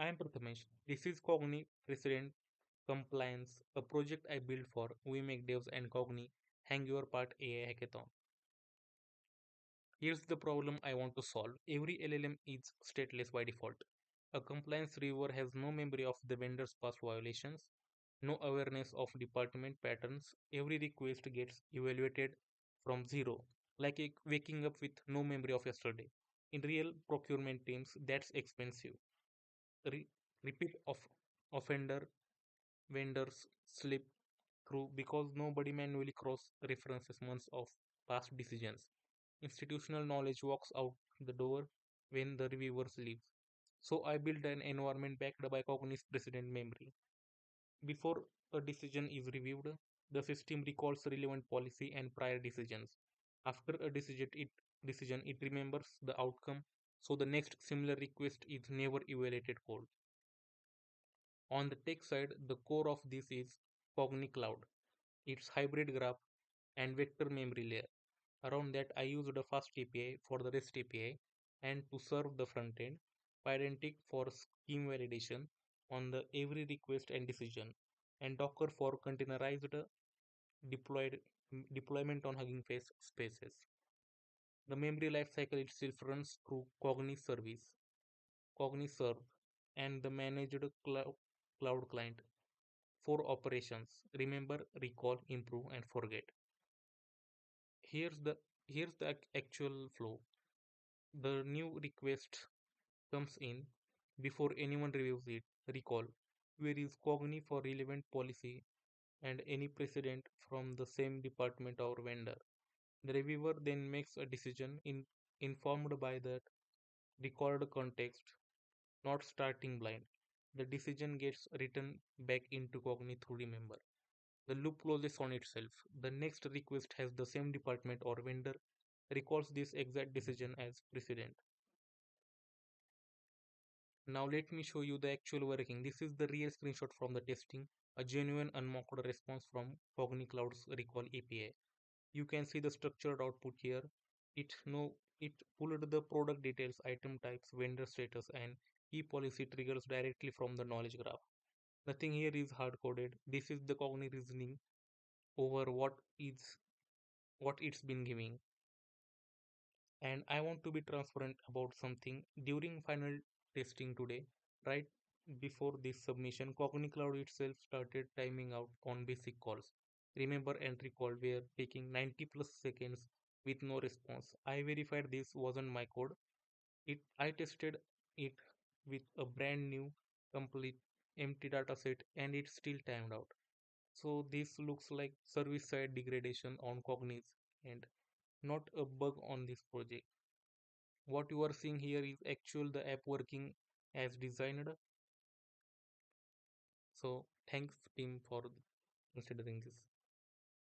I am Prathamesh. This is Cognee President Compliance, a project I built for WemakeDevs and Cognee Hang Your Part AI Hackathon. Here's the problem I want to solve. Every LLM is stateless by default. A compliance reviewer has no memory of the vendor's past violations, no awareness of department patterns. Every request gets evaluated from zero, like waking up with no memory of yesterday. In real procurement teams, that's expensive. Re- repeat of offender vendors slip through because nobody manually cross references months of past decisions. Institutional knowledge walks out the door when the reviewers leave. So I built an environment backed by Cognitive precedent memory. Before a decision is reviewed, the system recalls relevant policy and prior decisions. After a decision it remembers the outcome, so the next similar request is never evaluated cold. On the tech side, the core of this is Cognee Cloud. Its hybrid graph and vector memory layer. Around that, I used a fast API for the REST API and to serve the front end, Pydantic for scheme validation on the every request and decision, and Docker for containerized deployed deployment on Hugging Face spaces. The memory lifecycle itself runs through Cognee service, Cognee serve, and the managed cloud client. Four operations: remember, recall, improve, and forget. Here's the actual flow. The new request comes in before anyone reviews it. Recall, where is Cognee for relevant policy and any precedent from the same department or vendor. The reviewer then makes a decision informed by that recalled context, not starting blind. The decision gets written back into Cognee through remember. The loop closes on itself. The next request has the same department or vendor recalls this exact decision as precedent. Now let me show you the actual working. This is the real screenshot from the testing, a genuine unmocked response from Cognee Cloud's Recall API. You can see the structured output here. It pulled the product details, item types, vendor status, and key policy triggers directly from the knowledge graph. Nothing here is hard coded. This is the Cognee reasoning over what it's been giving. And I want to be transparent about something. During final testing today, right before this submission, Cognity Cloud itself started timing out on basic calls. Remember and recall were taking 90 plus seconds with no response. I verified this wasn't my code. I tested it with a brand new complete empty data set and it still timed out. So this looks like service side degradation on Cogniz and not a bug on this project. What you are seeing here is actual the app working as designed. So thanks team for considering this.